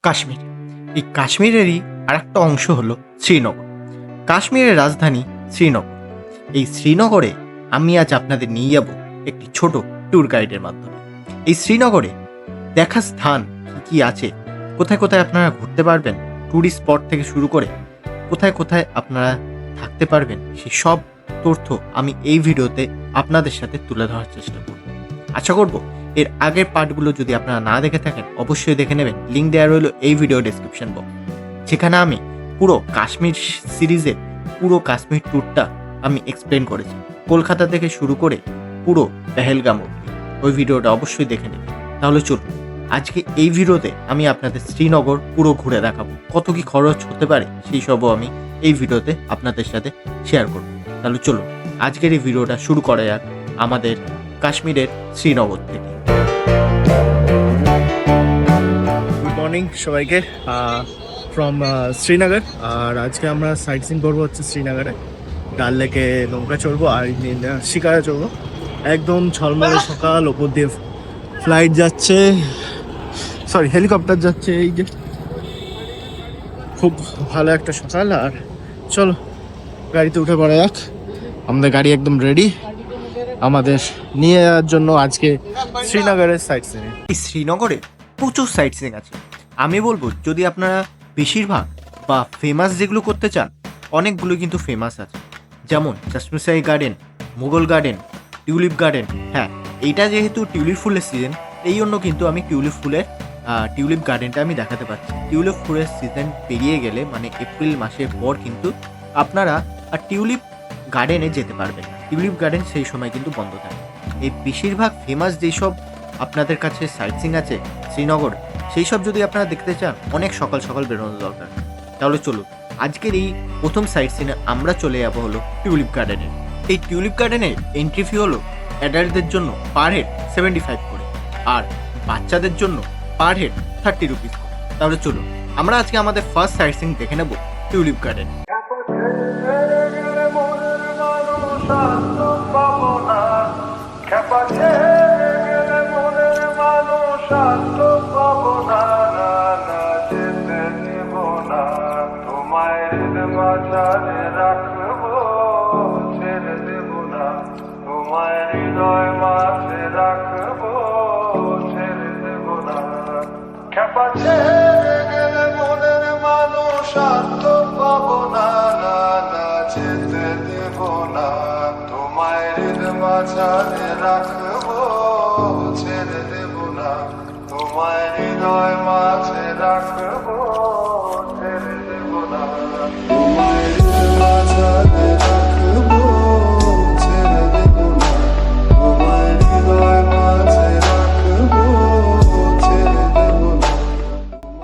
কাশ্মীর। এই কাশ্মীরেরই আরেকটা অংশ হলো শ্রীনগর। কাশ্মীরের রাজধানী শ্রীনগর। এই শ্রীনগরে আমি আজ আপনাদের নিয়ে যাব একটি ছোট ট্যুর গাইডের মাধ্যমে। এই শ্রীনগরে দেখার স্থান কী কী আছে, কোথায় কোথায় আপনারা ঘুরতে পারবেন, ট্যুরিস্ট স্পট থেকে শুরু করে কোথায় কোথায় আপনারা থাকতে পারবেন, সেসব তথ্য আমি এই ভিডিওতে আপনাদের সাথে তুলে ধরার চেষ্টা করব। আশা করব এর আগের পার্টগুলো যদি আপনারা না দেখে থাকেন অবশ্যই দেখে নেবেন। লিঙ্ক দেওয়া রইল এই ভিডিও ডেসক্রিপশন বক্স, যেখানে আমি পুরো কাশ্মীর সিরিজের পুরো কাশ্মীর ট্যুরটা আমি এক্সপ্লেন করেছি, কলকাতা থেকে শুরু করে পুরো পেহেলগাম অবধি। ওই ভিডিওটা অবশ্যই দেখে নেবেন। তাহলে চলুন, আজকে এই ভিডিওতে আমি আপনাদের শ্রীনগর পুরো ঘুরে দেখাবো। কত কি খরচ হতে পারে সেই সবও আমি এই ভিডিওতে আপনাদের সাথে শেয়ার করব। তাহলে চলুন আজকের এই ভিডিওটা শুরু করা যাক আমাদের কাশ্মীরের শ্রীনগর থেকে। গুড মর্নিং সবাইকে ফ্রম শ্রীনগর। আর আজকে আমরা সাইট সিন করবো হচ্ছে শ্রীনগরে। ডাল লেকে নৌকা চড়বো আর শিকারা চড়বো। একদম ঝলমলে সকাল, ওপর দিয়ে ফ্লাইট যাচ্ছে, সরি হেলিকপ্টার যাচ্ছে। এই যে খুব ভালো একটা সকাল। আর চলো গাড়িতে উঠে পড়া যাক। আমাদের গাড়ি একদম রেডি আমাদের নিয়ে যাওয়ার জন্য আজকে শ্রীনগরের সাইট সিনে। এই শ্রীনগরে প্রচুর সাইট সিং আছে। আমি বলবো যদি আপনারা বেশিরভাগ বা ফেমাস যেগুলো করতে চান, অনেকগুলো কিন্তু ফেমাস আছে, যেমন Chashmashahi garden, Mughal garden, tulip garden. হ্যাঁ, এইটা যেহেতু টিউলিপ ফুলের সিজন, এই জন্য কিন্তু আমি টিউলিপ গার্ডেনটা আমি দেখাতে পারছি। টিউলিপ ফুলের সিজন পেরিয়ে গেলে মানে এপ্রিল মাসের পর কিন্তু আপনারা আর টিউলিপ গার্ডেনে যেতে পারবেন না। টিউলিপ গার্ডেন সেই সময় কিন্তু বন্ধ থাকে। এই বেশিরভাগ ফেমাস যেসব আপনাদের কাছে সাইট সিং আছে শ্রীনগর, সেই সব যদি আপনারা দেখতে চান অনেক সকাল সকাল বেরোনো দরকার। তাহলে চলুন আজকের এই প্রথম সাইট সিনে আমরা চলে যাবো হলো টিউলিপ গার্ডেনে। এই টিউলিপ গার্ডেনের এন্ট্রি ফি হলো অ্যাডাল্টদের জন্য পার হেড 75 করে, আর বাচ্চাদের জন্য পার হেড 30 রুপিস করে। তাহলে চলুন আমরা আজকে আমাদের ফার্স্ট সাইট সিং দেখে নেব টিউলিপ গার্ডেন। রাখবো ছেড়ে দেব না, তোমায় হৃদয় মাঝে রাখবো ছেড়ে দেব না, তোমায় হৃদয় মাঝে রাখবো ছেড়ে দেব না, তোমায় হৃদয় মাঝে রাখবো ছেড়ে দেব না।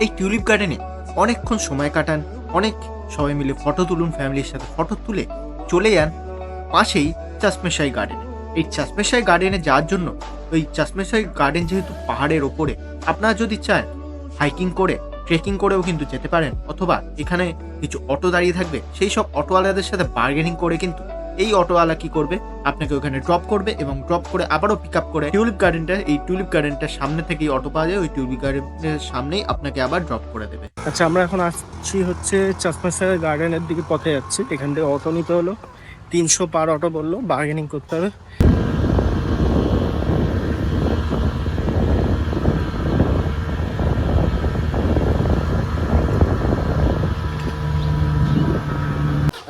এই টিউলিপ গার্ডেনে অনেকক্ষণ সময় কাটান, অনেক সবাই মিলে ফটো তুলুন, ফ্যামিলির সাথে ফটো তুলে চলে যান পাশেই চাশমেশাই গার্ডেনে। এই চাশমেশাই গার্ডেনে যাওয়ার জন্য, ওই চাশমেশাই গার্ডেন যেহেতু পাহাড়ের ওপরে, আপনারা যদি চান হাইকিং করে ট্রেকিং করেও কিন্তু যেতে পারেন, অথবা এখানে কিছু অটো দাঁড়িয়ে থাকবে, সেই সব অটোওয়ালাদের সাথে বার্গেনিং করে কিন্তু এই অটোওয়ালা কি করবে, আপনাকে ওখানে ড্রপ করবে এবং ড্রপ করে আবারও পিক আপ করে এই টিউলিপ গার্ডেনটার সামনে থেকেই অটো পাওয়া যায়, ওই টিউলিপ গার্ডেনের সামনেই আপনাকে আবার ড্রপ করে দেবে। আচ্ছা, আমরা এখন আসছি হচ্ছে চাশমাশাই গার্ডেনের দিকে, পথে যাচ্ছি। এখান থেকে অটো নিতে হলো 300 পার অটো, বললো বার্গেনিং করতে হবে।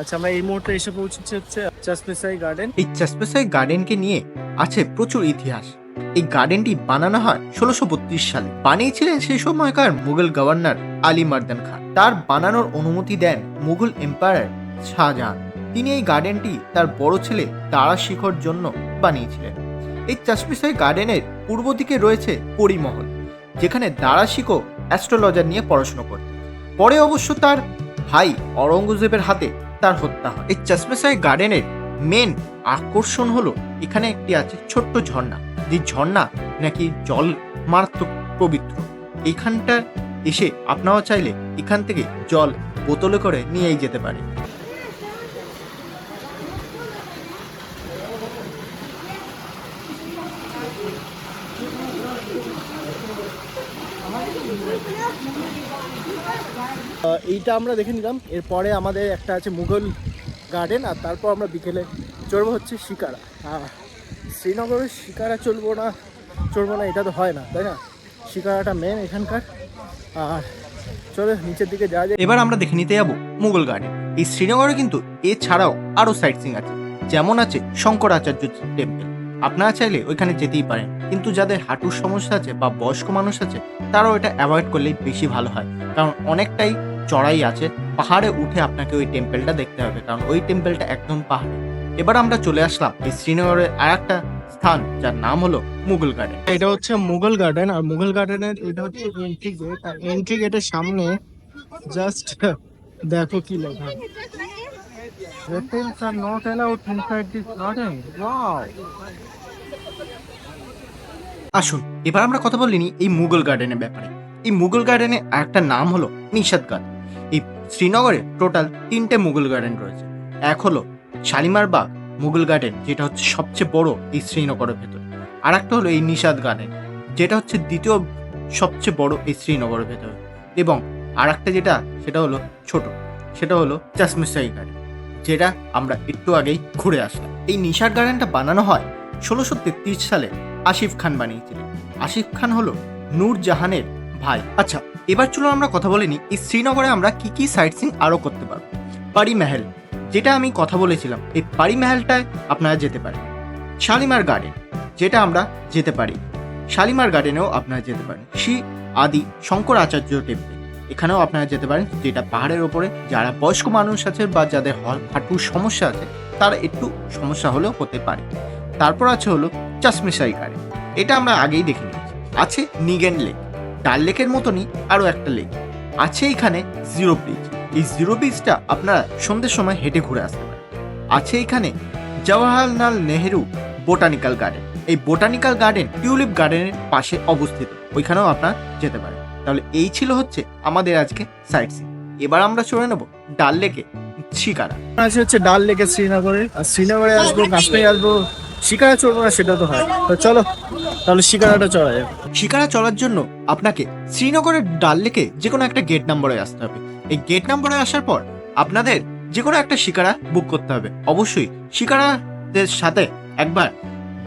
আচ্ছা, আমরা এই মুহূর্তে এসে পৌঁছেছি হচ্ছে চাশমাশাই গার্ডেন। এই চাশমেশাই গার্ডেনকে নিয়ে আছে প্রচুর ইতিহাস। এই গার্ডেনটি বানানো হয় 1632 সালে। বানিয়েছিলেন সেই সময়কার মুঘল গভর্নর আলী মার্দান খান। তার বানানোর অনুমতি দেন মুঘল এম্পায়ার শাহজাহান। তিনি এই গার্ডেনটি তার বড় ছেলে দারা শিখর জন্য বানিয়েছিলেন। এই চাশমেশাই গার্ডেনের পূর্ব দিকে রয়েছে পরিমহল, যেখানে দারা শিখো অ্যাস্ট্রোলজার নিয়ে পড়াশোনা করতেন। পরে অবশ্য তার ভাই অরঙ্গজেবের হাতে তার হত্যা হয়। এই চাশমেশাই গার্ডেনের মেন আকর্ষণ হলো এখানে একটি আছে ছোট্ট ঝর্ণা, যে ঝর্ণা নাকি জল মারাত্মক পবিত্র। এইখানটা এসে আপনারাও চাইলে এখান থেকে জল বোতলে করে নিয়েই যেতে পারে। এইটা আমরা দেখে নিলাম। এরপরে আমাদের একটা আছে মুঘল গার্ডেন, আর তারপর আমরা বিকেলে চড়বো হচ্ছে শিকারা। শ্রীনগরের শিকারা চড়বো না এটা তো হয় না, তাই না? শিকারাটা মেন এখানকার। আর চলো নিচের দিকে যাওয়া যায়। এবার আমরা দেখে নিতে যাবো মুঘল গার্ডেন। এই শ্রীনগরে কিন্তু এছাড়াও আরও সাইট সিং আছে, যেমন আছে শঙ্করাচার্য টেম্পল। আপনারা চাইলে ওইখানে যেতেই পারেন, কিন্তু যাদের হাঁটুর সমস্যা আছে বা বয়স্ক মানুষ আছে তারাও এটা অ্যাভয়েড করলেই বেশি ভালো হয়, কারণ অনেকটাই চড়াই আছে। পাহাড়ে উঠে আপনাকে ওই টেম্পলটা দেখতে হবে, কারণ ওই টেম্পলটা একদম পাহাড়ে। এবার আমরা চলে আসলাম এই শ্রীনগরের আর একটা স্থান, যার নাম হলো মুঘল গার্ডেন। এটা হচ্ছে মুঘল গার্ডেন, আর মুঘল গার্ডেনের এটা হচ্ছে এন্ট্রি গেট। আর এন্ট্রি গেটের সামনে জাস্ট দেখো কি লেখা, Reptiles are not allowed inside this garden. Wow! আসুন এবার আমরা কথা বলিনি এই মুঘল গার্ডেনের ব্যাপারে। এই মুঘল গার্ডেনের আরেকটা নাম হলো নিশাদ গার্ডেন। এই শ্রীনগরে টোটাল 3টে মুঘল গার্ডেন রয়েছে। এক হলো শালিমার বাগ মুঘল গার্ডেন, যেটা হচ্ছে সবচেয়ে বড় এই শ্রীনগরের ভেতরে। আর একটা হলো এই নিশাদ গার্ডেন, যেটা হচ্ছে দ্বিতীয় সবচেয়ে বড় এই শ্রীনগরের ভেতরে। এবং আর একটা সেটা হলো ছোট, সেটা হলো চাশমিশাই গার্ডেন, যেটা আমরা একটু আগেই ঘুরে আসলাম। এই নিশাদ গার্ডেনটা বানানো হয় 1633 সালে আসিফ খান বানিয়েছিলেন। আসিফ খান হলো নূরজাহানের ভাই। আচ্ছা, এবার চলুন আমরা কথা বলিনি এই শ্রীনগরে আমরা কি কি সাইট সিং আরও করতে পারবো। পারি মহল, যেটা আমি কথা বলেছিলাম, এই পারি মহলটায় আপনারা যেতে পারেন। শালিমার গার্ডেন, যেটা আমরা যেতে পারি, শালিমার গার্ডেনেও আপনারা যেতে পারেন। শ্রী আদি শঙ্করাচার্য টেম্পল, এখানেও আপনারা যেতে পারেন, যেটা পাহাড়ের ওপরে। যারা বয়স্ক মানুষ আছে বা যাদের হাঁটুর সমস্যা আছে তারা একটু সমস্যা হলেও হতে পারে। তারপর আছে হলো চাশমিশাই গার্ডেন, এটা আমরা আগেই দেখে নিয়েছি। আছে নিগেন লেক, ডাল লেকের মতনই আরও একটা লেক আছে। এখানে জিরো ব্রিজ, এই জিরো ব্রিজটা আপনারা সন্ধ্যের সময় হেঁটে ঘুরে আসতে পারেন। আছে এখানে জওয়াহরলাল নেহেরু বোটানিক্যাল গার্ডেন, এই বোটানিক্যাল গার্ডেন টিউলিপ গার্ডেনের পাশে অবস্থিত, ওইখানেও আপনারা যেতে পারেন। তাহলে এই ছিল হচ্ছে আমাদের আজকে সাইট সিন। এবার আমরা চলে নেব ডাল লেকে শিকারা। আছে হচ্ছে ডাল লেকে শ্রীনগরে, আর শ্রীনগরে আসবো, কাশ্মীরে আসবো, শিকারা চড়বো না সেটা তো হয়। তো চলো তাহলে শিকারাটা চড়া যাবে। শিকারা চলার জন্য আপনাকে শ্রীনগরের ডাল লেকে যে কোনো একটা গেট নম্বরে আসতে হবে। এই গেট নম্বরে আসার পর আপনাদের যে কোনো একটা শিকারা বুক করতে হবে। অবশ্যই শিকারাদের সাথে একবার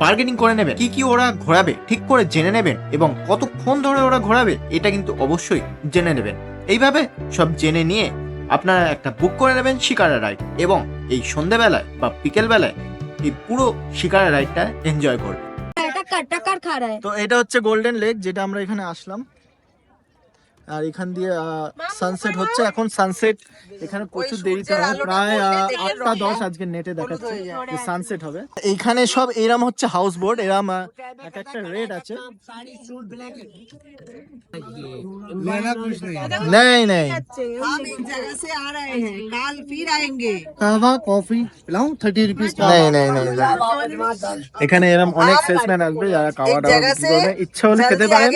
বার্গেনিং করে নেবেন, কি কি ওরা ঘোরাবে ঠিক করে জেনে নেবেন, এবং কতক্ষণ ধরে ওরা ঘোরাবে এটা কিন্তু অবশ্যই জেনে নেবেন। এইভাবে সব জেনে নিয়ে আপনারা একটা বুক করে নেবেন শিকারা রাইড, এবং এই সন্ধ্যেবেলায় বা বিকেলবেলায় এই পুরো শিকারা রাইডটা এনজয় করবেন। তো এটা হচ্ছে গোল্ডেন লেক, যেটা আমরা এখানে আসলাম। আর এখান দিয়ে সানসেট হচ্ছে। এখন সানসেট এখানে প্রচুর দেরিতে হয়, প্রায় 8:10 আজকে নেটে দেখাচ্ছে যে সানসেট হবে। এইখানে সব এরম হচ্ছে হাউস বোট, এরম এক একটা রেট আছে। नहीं नहीं, हम एक जगह से आ रहे हैं, कल फिर आएंगे। कहवा कॉफी पिलाऊं 30 रुपीस का? नहीं नहीं नहीं, এখানে এরম অনেক সেলসম্যান আসবে যারা খাওয়া দাওয়া বিক্রি করবে। ইচ্ছা হলে খেতে পারেন,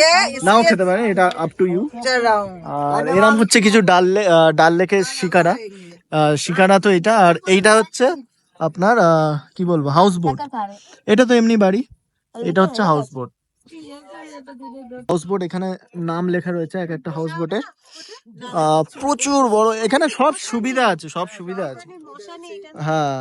নাও খেতে পারেন, এটা আপ টু ইউ। चल रहा हूँ। আর এরম হচ্ছে কিছু ডাল লেকের শিকারা। শিকারা তো এটা, আর এইটা হচ্ছে আপনার কি বলবো, হাউস বোট। এটা তো এমনি বাড়ি, এটা হচ্ছে হাউস বোট। হাউস বোট এখানে নাম লেখা রয়েছে এক একটা হাউস বোটে। প্রচুর বড়, এখানে সব সুবিধা আছে, সব সুবিধা আছে। হ্যাঁ,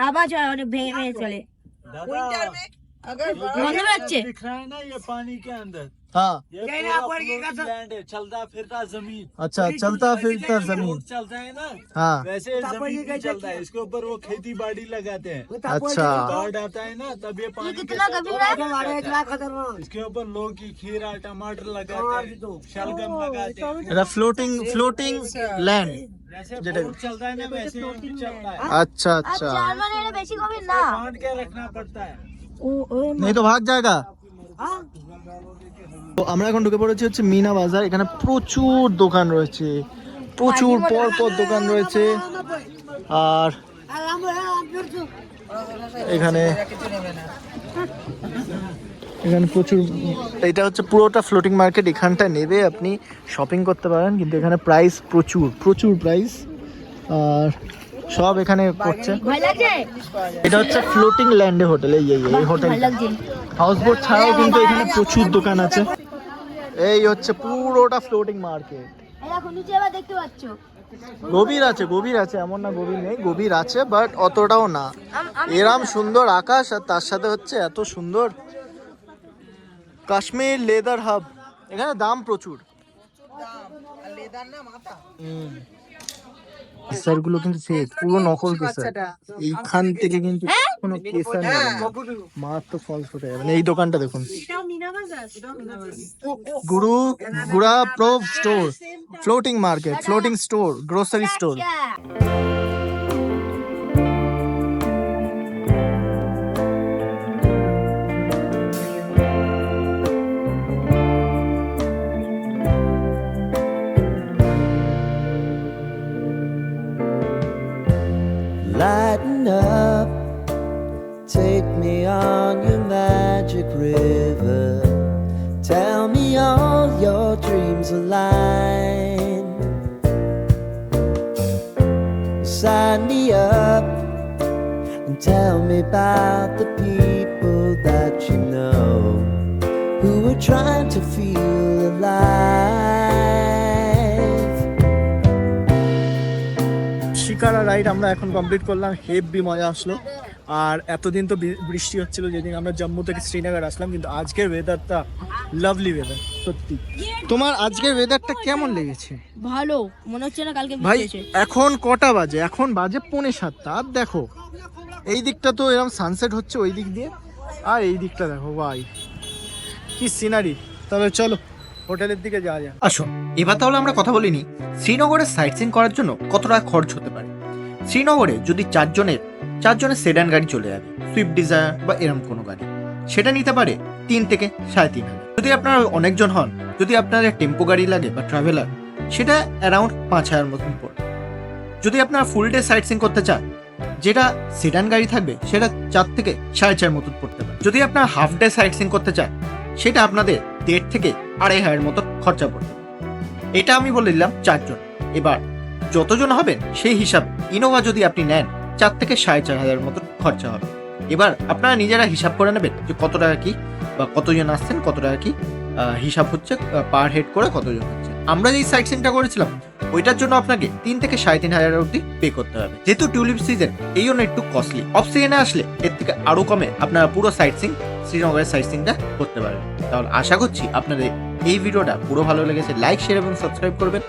আবার ভেঙে চলে विंटर में अगर মনে হচ্ছে दिख रहा है ना ये पानी के अंदर हाँ, ये पूरा floating land है, चलता फिरता जमीन। अच्छा, चलता फिरता जमीन। चलता है ना, हाँ, वैसे जमीन भी चलता है। इसके ऊपर वो खेती बाड़ी लगाते हैं। अच्छा, बाढ़ आता है ना, तब ये पानी के कितना साथ गंभीर वो है? जाता है। इसके ऊपर लौकी, खीरा, टमाटर लगाते हैं, शलगम लगाते हैं। এটা ফ্লোটিং ল্যান্ড। जैसे যেটা बोट चलता है ना, वैसे ये भी चलता है। আচ্ছা আচ্ছা, আর মানে এটা বেশি গভীর না बांध के रखना पड़ता है। नहीं तो भाग जाएगा। তো আমরা এখন ঢুকে পড়েছি হচ্ছে মিনা বাজার। এখানে প্রচুর দোকান রয়েছে, প্রচুর পর পর দোকান রয়েছে। আর এখানে প্রচুর, এটা হচ্ছে পুরোটা ফ্লোটিং মার্কেট। এখানটা নেবে আপনি শপিং করতে পারেন, কিন্তু এখানে প্রাইস প্রচুর প্রচুর প্রাইস। আর সব এখানে করছে। ভয় লাগছে? এটা হচ্ছে ফ্লোটিং ল্যান্ডে হোটেল, এই হোটেল। ভয় লাগছে। হাউস বোট ছাড়াও কিন্তু এখানে প্রচুর দোকান আছে। এই হচ্ছে পুরোটা ফ্লোটিং মার্কেট। এই দেখো নিচে আবার দেখতে পাচ্ছ। গভীর আছে, এমন না গভীর নেই, গভীর আছে বাট অতটাও না। এরম সুন্দর আকাশ আর তার সাথে হচ্ছে এত সুন্দর কাশ্মীর লেদার হাব। এখানে দাম প্রচুর। কেসার গুলো কিন্তু পুরো নকল কেসার। এইখান থেকে কিন্তু কোনো কেসার নেই, মারাত্মক ফলস ফুটে যাবে। এই দোকানটা দেখুন, গুড়া pro store, floating market, floating store, grocery store. Lighten up, take me on your magic river. Tell me all your dreams align. Sign me up and tell me about the people that you know who are trying to feel alive. Shikara ride আমরা এখন complete করলাম, heavy মজা আসলো। আর এতদিন তো বৃষ্টি হচ্ছিল যেদিন আমরা জম্মু থেকে শ্রীনগর আসলাম, কিন্তু আজকের ওয়েদারটা লাভলি ওয়েদার সত্যি। তোমার আজকের ওয়েদারটা কেমন লেগেছে? ভালো মনে হচ্ছে না কালকে ভাই বৃষ্টি হয়েছে। এখন কটা বাজে? এখন বাজে 6:45। আর দেখো এই দিকটা তো এরকম সানসেট হচ্ছে ওই দিক দিয়ে, আর এই দিকটা দেখো ভাই কি সিনারি। তবে চলো হোটেলের দিকে যাওয়া যায়। আসুন এবার তাহলে আমরা কথা বলিনি শ্রীনগরে সাইট সিইং করার জন্য কত টাকা খরচ হতে পারে। শ্রীনগরে যদি চারজনের সেডান গাড়ি চলে যাবে, সুইফট ডিজায়ার বা এরম কোনো গাড়ি, সেটা নিতে পারে 3 থেকে 3.5 হাজার। যদি আপনারা অনেকজন হন, যদি আপনাদের টেম্পো গাড়ি লাগে বা ট্রাভেলার, সেটা অ্যারাউন্ড 5,000 মতন পড়বে। যদি আপনারা ফুল ডে সাইট সিইং করতে চান, যেটা সেডান গাড়ি থাকবে, সেটা 4 থেকে 4.5 মতন পড়তে পারে। যদি আপনারা হাফ ডে সাইট সিইং করতে চান, সেটা আপনাদের 1.5 থেকে 2,500 মতন খরচা পড়বে। এটা আমি বলে দিলাম 4 জন। এবার যতজন হবেন সেই হিসাবে ইনোভা যদি আপনি নেন, 4 থেকে 4,500 মতন খরচা হবে। এবার আপনারা নিজেরা হিসাব করে নেবেন যে কত টাকা কি বা কতজন আসছেন, কত টাকা কি হিসাব হচ্ছে পার হেড করে কতজন হচ্ছে। আমরা যেই সাইট সিইংটা করেছিলাম ওইটার জন্য আপনাকে 3 থেকে 3,500 অবধি পে করতে হবে। যেহেতু টিউলিপ সিজন, এই জন্য একটু কস্টলি। অফ সিজনে আসলে এর থেকে আরো কমে আপনারা পুরো সাইট সিইং, শ্রীনগরের সাইট সিইংটা করতে পারবেন। তাহলে আশা করছি আপনাদের এই ভিডিওটা পুরো ভালো লেগেছে। লাইক, শেয়ার এবং সাবস্ক্রাইব করবেন।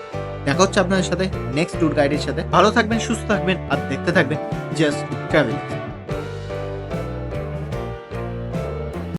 দেখা হচ্ছে আপনাদের সাথে নেক্সট ট্যুর গাইডের সাথে। ভালো থাকবেন, সুস্থ থাকবেন আর দেখতে থাকবেন জাস্ট ট্রাভেল।